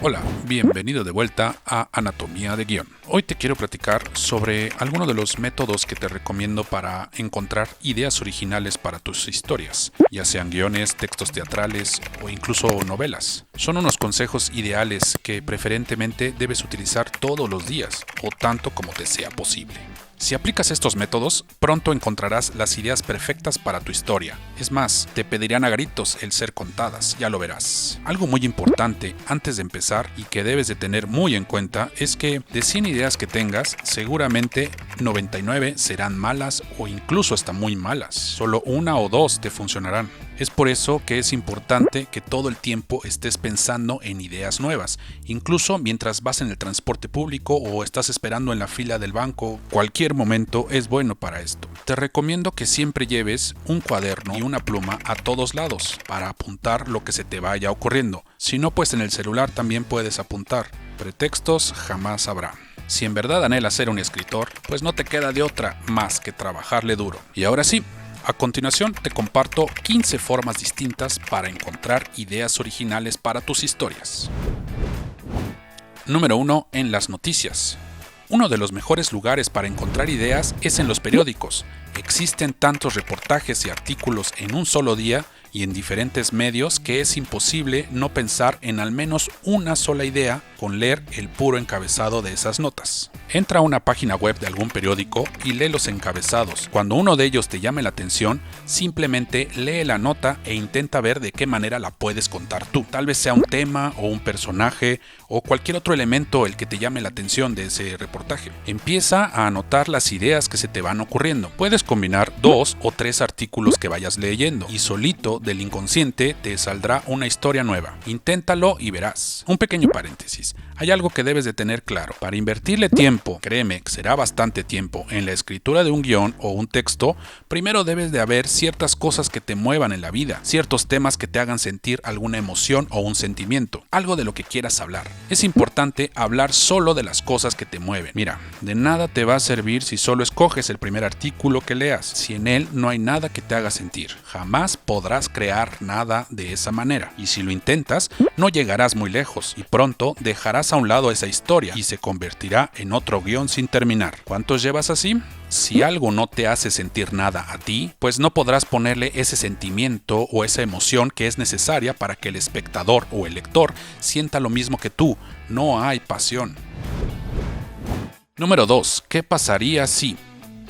Hola, bienvenido de vuelta a Anatomía de Guión. Hoy te quiero platicar sobre algunos de los métodos que te recomiendo para encontrar ideas originales para tus historias, ya sean guiones, textos teatrales o incluso novelas. Son unos consejos ideales que preferentemente debes utilizar todos los días o tanto como te sea posible. Si aplicas estos métodos, pronto encontrarás las ideas perfectas para tu historia. Es más, te pedirán a gritos el ser contadas, ya lo verás. Algo muy importante antes de empezar y que debes de tener muy en cuenta es que de 100 ideas que tengas, seguramente 99 serán malas o incluso hasta muy malas. Solo una o dos te funcionarán. Es por eso que es importante que todo el tiempo estés pensando en ideas nuevas, incluso mientras vas en el transporte público o estás esperando en la fila del banco. Cualquier momento es bueno para esto. Te recomiendo que siempre lleves un cuaderno y una pluma a todos lados para apuntar lo que se te vaya ocurriendo. Si no, pues en el celular también puedes apuntar. Pretextos jamás habrá. Si en verdad anhelas ser un escritor, pues no te queda de otra más que trabajarle duro. Y ahora sí, a continuación te comparto 15 formas distintas para encontrar ideas originales para tus historias. Número 1. En las noticias. Uno de los mejores lugares para encontrar ideas es en los periódicos. Existen tantos reportajes y artículos en un solo día y en diferentes medios que es imposible no pensar en al menos una sola idea con leer el puro encabezado de esas notas. Entra a una página web de algún periódico y lee los encabezados. Cuando uno de ellos te llame la atención, simplemente lee la nota e intenta ver de qué manera la puedes contar tú. Tal vez sea un tema o un personaje o cualquier otro elemento el que te llame la atención de ese reportaje. Empieza a anotar las ideas que se te van ocurriendo. Puedes combinar 2 o 3 artículos que vayas leyendo y solito del inconsciente te saldrá una historia nueva. Inténtalo y verás. Un pequeño paréntesis. Hay algo que debes de tener claro. Para invertirle tiempo, créeme que será bastante tiempo, en la escritura de un guión o un texto, primero debes de haber ciertas cosas que te muevan en la vida, ciertos temas que te hagan sentir alguna emoción o un sentimiento, algo de lo que quieras hablar. Es importante hablar solo de las cosas que te mueven. Mira, de nada te va a servir si solo escoges el primer artículo que leas, si en él no hay nada que te haga sentir. Jamás podrás crear nada de esa manera, y si lo intentas, no llegarás muy lejos y pronto dejarás a un lado esa historia y se convertirá en otro guión sin terminar. ¿Cuántos llevas así? Si algo no te hace sentir nada a ti, pues no podrás ponerle ese sentimiento o esa emoción que es necesaria para que el espectador o el lector sienta lo mismo que tú. No hay pasión. Número 2. ¿Qué pasaría si?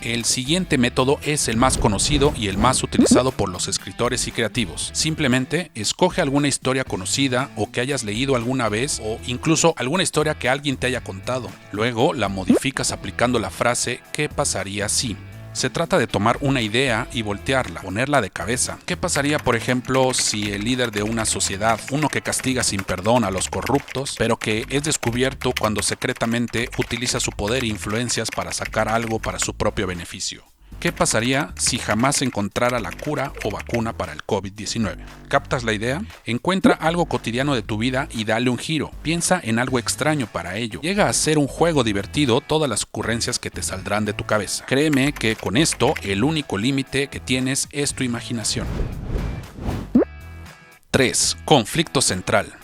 El siguiente método es el más conocido y el más utilizado por los escritores y creativos. Simplemente escoge alguna historia conocida o que hayas leído alguna vez o incluso alguna historia que alguien te haya contado. Luego la modificas aplicando la frase ¿qué pasaría si? Se trata de tomar una idea y voltearla, ponerla de cabeza. ¿Qué pasaría, por ejemplo, si el líder de una sociedad, uno que castiga sin perdón a los corruptos, pero que es descubierto cuando secretamente utiliza su poder e influencias para sacar algo para su propio beneficio? ¿Qué pasaría si jamás encontrara la cura o vacuna para el COVID-19? ¿Captas la idea? Encuentra algo cotidiano de tu vida y dale un giro. Piensa en algo extraño para ello. Llega a ser un juego divertido todas las ocurrencias que te saldrán de tu cabeza. Créeme que con esto el único límite que tienes es tu imaginación. 3. Conflicto central.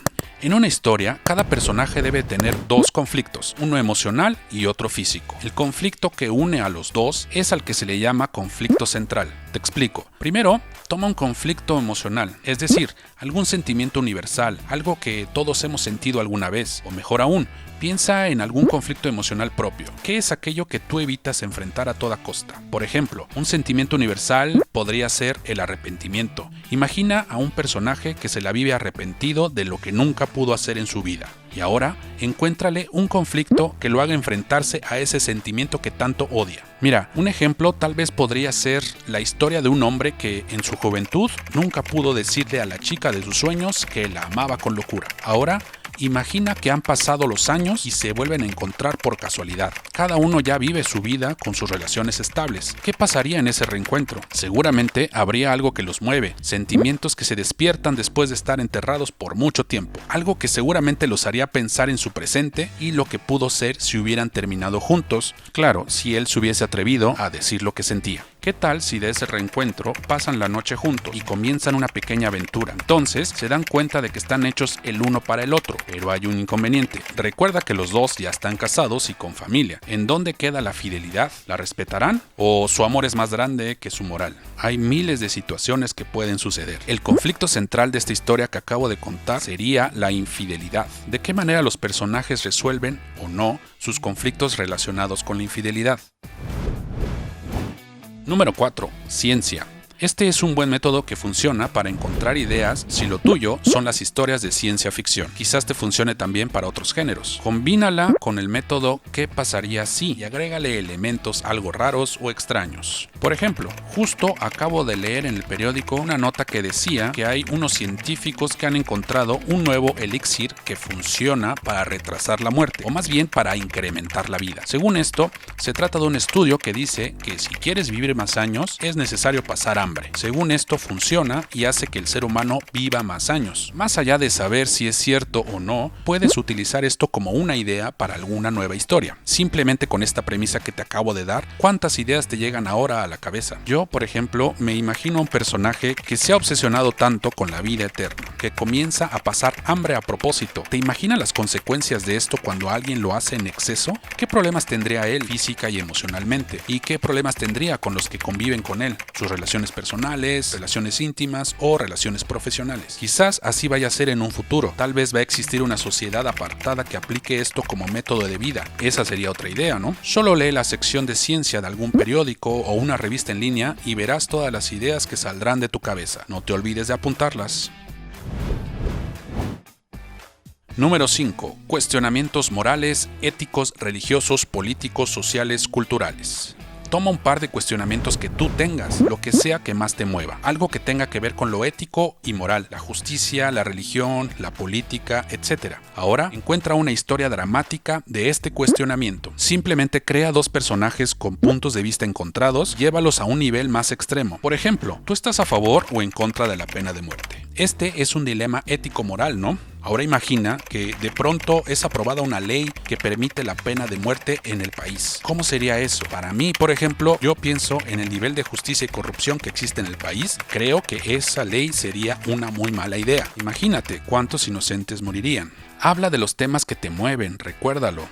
En una historia, cada personaje debe tener 2 conflictos, uno emocional y otro físico. El conflicto que une a los dos es al que se le llama conflicto central. Te explico. Primero, toma un conflicto emocional, es decir, algún sentimiento universal, algo que todos hemos sentido alguna vez, o mejor aún, piensa en algún conflicto emocional propio. ¿Qué es aquello que tú evitas enfrentar a toda costa? Por ejemplo, un sentimiento universal podría ser el arrepentimiento. Imagina a un personaje que se la vive arrepentido de lo que nunca pudo hacer en su vida. Y ahora, encuéntrale un conflicto que lo haga enfrentarse a ese sentimiento que tanto odia. Mira, un ejemplo tal vez podría ser la historia de un hombre que en su juventud nunca pudo decirle a la chica de sus sueños que la amaba con locura. Ahora, imagina que han pasado los años y se vuelven a encontrar por casualidad. Cada uno ya vive su vida con sus relaciones estables. ¿Qué pasaría en ese reencuentro? Seguramente habría algo que los mueve, sentimientos que se despiertan después de estar enterrados por mucho tiempo. Algo que seguramente los haría pensar en su presente y lo que pudo ser si hubieran terminado juntos. Claro, si él se hubiese atrevido a decir lo que sentía. ¿Qué tal si de ese reencuentro pasan la noche juntos y comienzan una pequeña aventura? Entonces se dan cuenta de que están hechos el uno para el otro, pero hay un inconveniente. Recuerda que los dos ya están casados y con familia. ¿En dónde queda la fidelidad? ¿La respetarán? ¿O su amor es más grande que su moral? Hay miles de situaciones que pueden suceder. El conflicto central de esta historia que acabo de contar sería la infidelidad. ¿De qué manera los personajes resuelven o no sus conflictos relacionados con la infidelidad? Número 4. Ciencia. Este es un buen método que funciona para encontrar ideas si lo tuyo son las historias de ciencia ficción. Quizás te funcione también para otros géneros. Combínala con el método ¿qué pasaría si? Y agrégale elementos algo raros o extraños. Por ejemplo, justo acabo de leer en el periódico una nota que decía que hay unos científicos que han encontrado un nuevo elixir que funciona para retrasar la muerte, o más bien para incrementar la vida. Según esto, se trata de un estudio que dice que si quieres vivir más años, es necesario pasar hambre. Según esto, funciona y hace que el ser humano viva más años. Más allá de saber si es cierto o no, puedes utilizar esto como una idea para alguna nueva historia. Simplemente con esta premisa que te acabo de dar, ¿cuántas ideas te llegan ahora a la cabeza? Yo, por ejemplo, me imagino a un personaje que se ha obsesionado tanto con la vida eterna, que comienza a pasar hambre a propósito. ¿Te imaginas las consecuencias de esto cuando alguien lo hace en exceso? ¿Qué problemas tendría él física y emocionalmente? ¿Y qué problemas tendría con los que conviven con él? Sus relaciones personales, relaciones íntimas o relaciones profesionales. Quizás así vaya a ser en un futuro. Tal vez va a existir una sociedad apartada que aplique esto como método de vida. Esa sería otra idea, ¿no? Solo lee la sección de ciencia de algún periódico o una revista en línea y verás todas las ideas que saldrán de tu cabeza. No te olvides de apuntarlas. Número 5. Cuestionamientos morales, éticos, religiosos, políticos, sociales, culturales. Toma un par de cuestionamientos que tú tengas, lo que sea que más te mueva, algo que tenga que ver con lo ético y moral, la justicia, la religión, la política, etc. Ahora, encuentra una historia dramática de este cuestionamiento. Simplemente crea dos personajes con puntos de vista encontrados, llévalos a un nivel más extremo. Por ejemplo, ¿tú estás a favor o en contra de la pena de muerte? Este es un dilema ético-moral, ¿no? Ahora imagina que de pronto es aprobada una ley que permite la pena de muerte en el país. ¿Cómo sería eso? Para mí, por ejemplo, yo pienso en el nivel de justicia y corrupción que existe en el país. Creo que esa ley sería una muy mala idea. Imagínate cuántos inocentes morirían. Habla de los temas que te mueven, recuérdalo.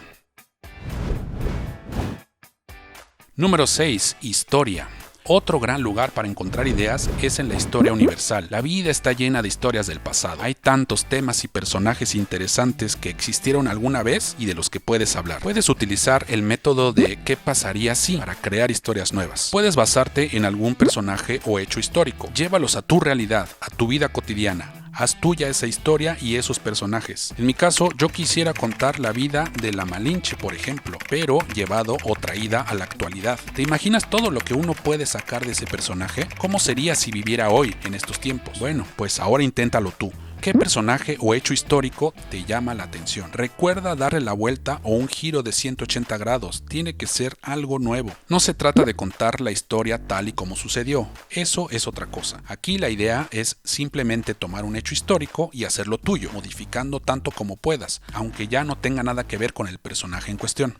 Número 6. Historia. Otro gran lugar para encontrar ideas es en la historia universal. La vida está llena de historias del pasado. Hay tantos temas y personajes interesantes que existieron alguna vez y de los que puedes hablar. Puedes utilizar el método de ¿qué pasaría si? Para crear historias nuevas. Puedes basarte en algún personaje o hecho histórico. Llévalos a tu realidad, a tu vida cotidiana. Haz tuya esa historia y esos personajes. En mi caso, yo quisiera contar la vida de la Malinche, por ejemplo, pero llevado o traída a la actualidad. ¿Te imaginas todo lo que uno puede sacar de ese personaje? ¿Cómo sería si viviera hoy, en estos tiempos? Bueno, pues ahora inténtalo tú. ¿Qué personaje o hecho histórico te llama la atención? Recuerda darle la vuelta o un giro de 180 grados. Tiene que ser algo nuevo. No se trata de contar la historia tal y como sucedió. Eso es otra cosa. Aquí la idea es simplemente tomar un hecho histórico y hacerlo tuyo, modificando tanto como puedas, aunque ya no tenga nada que ver con el personaje en cuestión.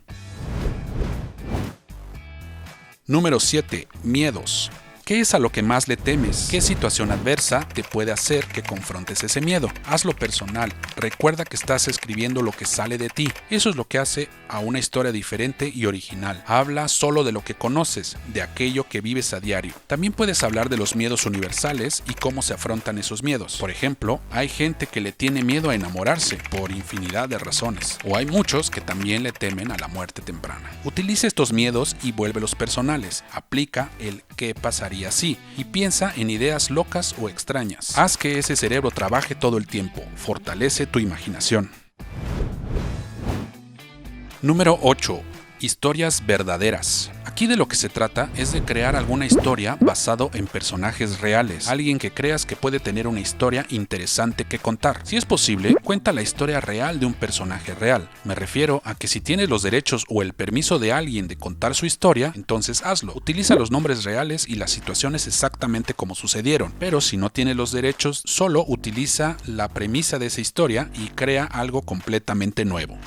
Número 7. Miedos. ¿Qué es a lo que más le temes? ¿Qué situación adversa te puede hacer que confrontes ese miedo? Hazlo personal. Recuerda que estás escribiendo lo que sale de ti. Eso es lo que hace a una historia diferente y original. Habla solo de lo que conoces, de aquello que vives a diario. También puedes hablar de los miedos universales y cómo se afrontan esos miedos. Por ejemplo, hay gente que le tiene miedo a enamorarse por infinidad de razones. O hay muchos que también le temen a la muerte temprana. Utiliza estos miedos y vuélvelos personales. Aplica el ¿qué pasaría así? Y piensa en ideas locas o extrañas. Haz que ese cerebro trabaje todo el tiempo. Fortalece tu imaginación. Número 8. Historias verdaderas. Aquí de lo que se trata es de crear alguna historia basado en personajes reales, alguien que creas que puede tener una historia interesante que contar. Si es posible, cuenta la historia real de un personaje real. Me refiero a que si tienes los derechos o el permiso de alguien de contar su historia, entonces hazlo. Utiliza los nombres reales y las situaciones exactamente como sucedieron, pero si no tienes los derechos, solo utiliza la premisa de esa historia y crea algo completamente nuevo.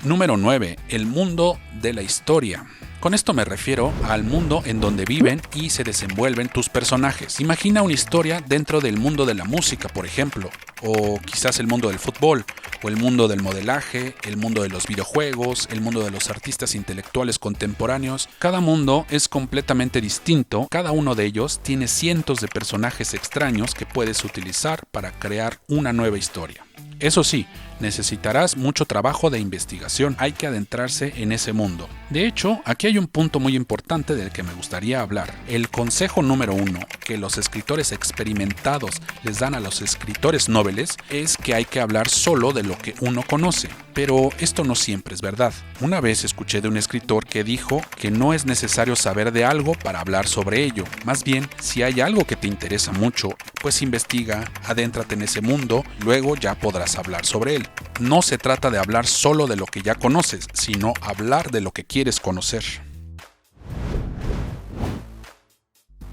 Número 9. El mundo de la historia. Con esto me refiero al mundo en donde viven y se desenvuelven tus personajes. Imagina una historia dentro del mundo de la música, por ejemplo, o quizás el mundo del fútbol, o el mundo del modelaje, el mundo de los videojuegos, el mundo de los artistas intelectuales contemporáneos. Cada mundo es completamente distinto, cada uno de ellos tiene cientos de personajes extraños que puedes utilizar para crear una nueva historia. Eso sí, necesitarás mucho trabajo de investigación, hay que adentrarse en ese mundo. De hecho, aquí hay un punto muy importante del que me gustaría hablar. El consejo número 1 que los escritores experimentados les dan a los escritores noveles es que hay que hablar solo de lo que uno conoce. Pero esto no siempre es verdad. Una vez escuché de un escritor que dijo que no es necesario saber de algo para hablar sobre ello. Más bien, si hay algo que te interesa mucho, pues investiga, adéntrate en ese mundo, luego ya podrás hablar sobre él. No se trata de hablar solo de lo que ya conoces, sino hablar de lo que quieres conocer.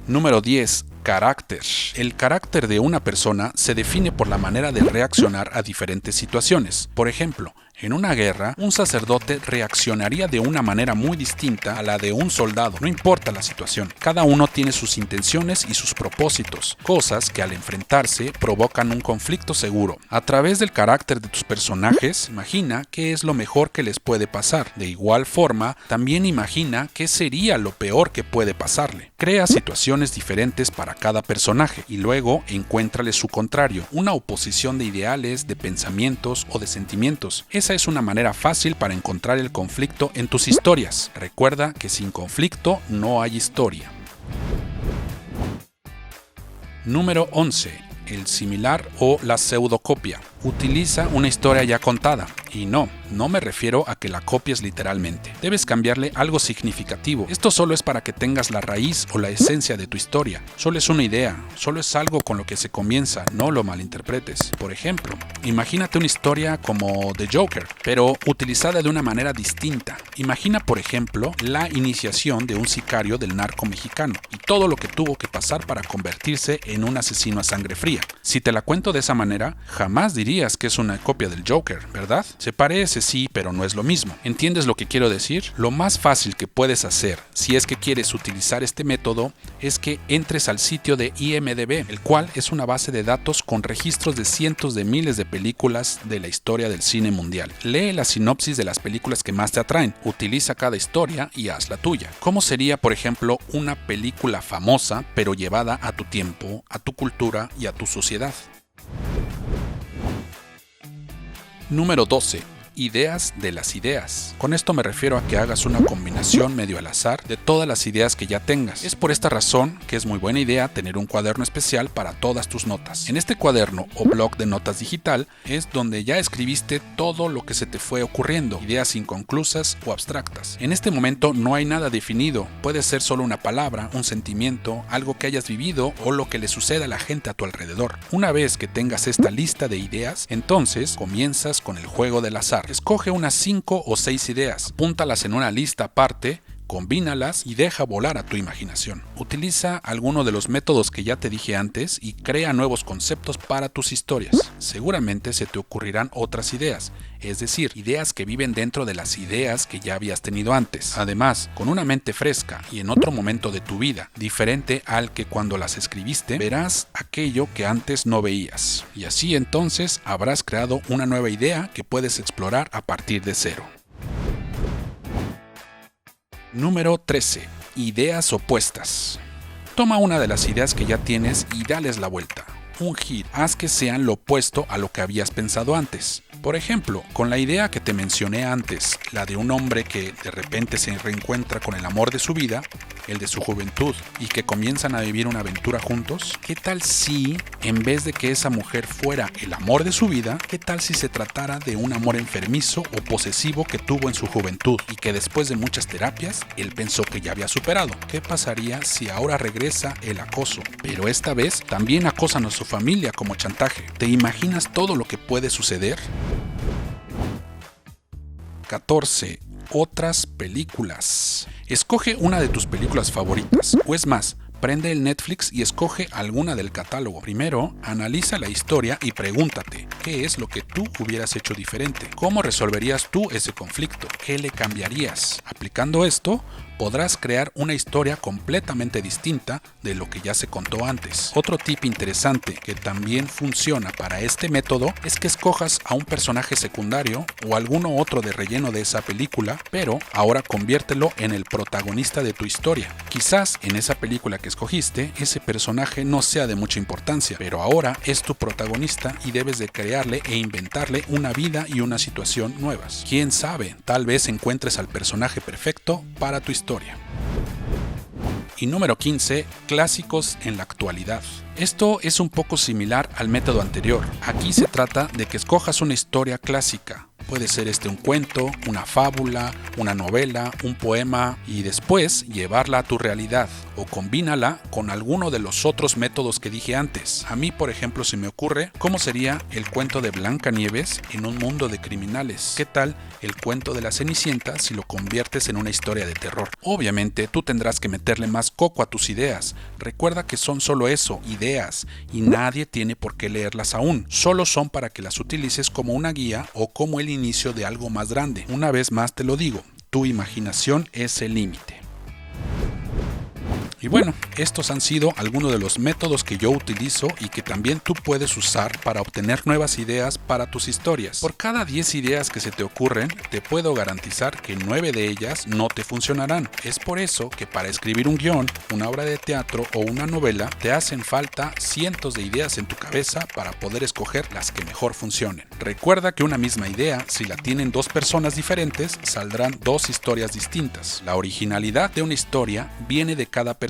Número 10. Carácter. El carácter de una persona se define por la manera de reaccionar a diferentes situaciones. Por ejemplo, en una guerra, un sacerdote reaccionaría de una manera muy distinta a la de un soldado, no importa la situación. Cada uno tiene sus intenciones y sus propósitos, cosas que al enfrentarse provocan un conflicto seguro. A través del carácter de tus personajes, imagina qué es lo mejor que les puede pasar. De igual forma, también imagina qué sería lo peor que puede pasarle. Crea situaciones diferentes para cada personaje y luego encuéntrale su contrario, una oposición de ideales, de pensamientos o de sentimientos. Esa es una manera fácil para encontrar el conflicto en tus historias. Recuerda que sin conflicto no hay historia. Número 11. El similar o la pseudocopia. Utiliza una historia ya contada. Y no me refiero a que la copies literalmente. Debes cambiarle algo significativo. Esto solo es para que tengas la raíz o la esencia de tu historia. Solo es una idea, solo es algo con lo que se comienza, no lo malinterpretes. Por ejemplo, imagínate una historia como The Joker, pero utilizada de una manera distinta. Imagina, por ejemplo, la iniciación de un sicario del narco mexicano y todo lo que tuvo que pasar para convertirse en un asesino a sangre fría. Si te la cuento de esa manera, jamás dirías que es una copia del Joker, ¿verdad? Se parece, sí, pero no es lo mismo. ¿Entiendes lo que quiero decir? Lo más fácil que puedes hacer, si es que quieres utilizar este método, es que entres al sitio de IMDb, el cual es una base de datos con registros de cientos de miles de películas de la historia del cine mundial. Lee la sinopsis de las películas que más te atraen, utiliza cada historia y haz la tuya. ¿Cómo sería, por ejemplo, una película famosa, pero llevada a tu tiempo, a tu cultura y a tu sociedad? Número 12. Ideas de las ideas. Con esto me refiero a que hagas una combinación medio al azar de todas las ideas que ya tengas. Es por esta razón que es muy buena idea tener un cuaderno especial para todas tus notas. En este cuaderno o blog de notas digital es donde ya escribiste todo lo que se te fue ocurriendo, ideas inconclusas o abstractas. En este momento no hay nada definido, puede ser solo una palabra, un sentimiento, algo que hayas vivido o lo que le suceda a la gente a tu alrededor. Una vez que tengas esta lista de ideas, entonces comienzas con el juego del azar. Escoge unas 5 o 6 ideas, apúntalas en una lista aparte, combínalas y deja volar a tu imaginación. Utiliza alguno de los métodos que ya te dije antes y crea nuevos conceptos para tus historias. Seguramente se te ocurrirán otras ideas, es decir, ideas que viven dentro de las ideas que ya habías tenido antes. Además, con una mente fresca y en otro momento de tu vida, diferente al que cuando las escribiste, verás aquello que antes no veías. Y así entonces habrás creado una nueva idea que puedes explorar a partir de cero. Número 13. Ideas opuestas. Toma una de las ideas que ya tienes y dales la vuelta. Un giro. Haz que sean lo opuesto a lo que habías pensado antes. Por ejemplo, con la idea que te mencioné antes, la de un hombre que de repente se reencuentra con el amor de su vida, el de su juventud, y que comienzan a vivir una aventura juntos, ¿qué tal si, en vez de que esa mujer fuera el amor de su vida, qué tal si se tratara de un amor enfermizo o posesivo que tuvo en su juventud y que después de muchas terapias, él pensó que ya había superado? ¿Qué pasaría si ahora regresa el acoso? Pero esta vez también acosan a su familia como chantaje. ¿Te imaginas todo lo que puede suceder? 14. Otras películas. Escoge una de tus películas favoritas, o es más, prende el Netflix y escoge alguna del catálogo. Primero, analiza la historia y pregúntate, ¿qué es lo que tú hubieras hecho diferente? ¿Cómo resolverías tú ese conflicto? ¿Qué le cambiarías? Aplicando esto, podrás crear una historia completamente distinta de lo que ya se contó antes. Otro tip interesante que también funciona para este método es que escojas a un personaje secundario o alguno otro de relleno de esa película, pero ahora conviértelo en el protagonista de tu historia. Quizás en esa película que escogiste, ese personaje no sea de mucha importancia, pero ahora es tu protagonista y debes de crearle e inventarle una vida y una situación nuevas. Quién sabe, tal vez encuentres al personaje perfecto para tu historia. Y número 15, clásicos en la actualidad. Esto es un poco similar al método anterior. Aquí se trata de que escojas una historia clásica. Puede ser un cuento, una fábula, una novela, un poema y después llevarla a tu realidad o combínala con alguno de los otros métodos que dije antes. A mí, por ejemplo, se me ocurre cómo sería el cuento de Blancanieves en un mundo de criminales. ¿Qué tal el cuento de la Cenicienta si lo conviertes en una historia de terror? Obviamente, tú tendrás que meterle más coco a tus ideas. Recuerda que son solo eso, ideas, y nadie tiene por qué leerlas aún. Solo son para que las utilices como una guía o como el inicio de algo más grande. Una vez más te lo digo, tu imaginación es el límite. Y bueno, estos han sido algunos de los métodos que yo utilizo y que también tú puedes usar para obtener nuevas ideas para tus historias. Por cada 10 ideas que se te ocurren, te puedo garantizar que 9 de ellas no te funcionarán. Es por eso que para escribir un guión, una obra de teatro o una novela, te hacen falta cientos de ideas en tu cabeza para poder escoger las que mejor funcionen. Recuerda que una misma idea, si la tienen dos personas diferentes, saldrán dos historias distintas. La originalidad de una historia viene de cada persona,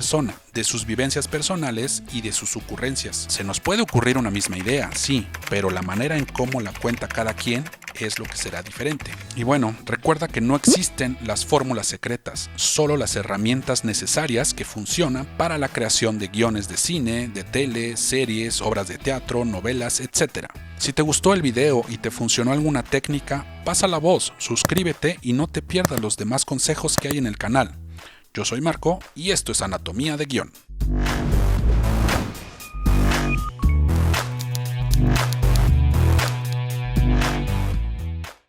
de sus vivencias personales y de sus ocurrencias. Se nos puede ocurrir una misma idea, sí, pero la manera en cómo la cuenta cada quien es lo que será diferente. Y bueno, recuerda que no existen las fórmulas secretas, solo las herramientas necesarias que funcionan para la creación de guiones de cine, de tele, series, obras de teatro, novelas, etc. Si te gustó el video y te funcionó alguna técnica, pasa la voz, suscríbete y no te pierdas los demás consejos que hay en el canal. Yo soy Marco y esto es Anatomía de Guión.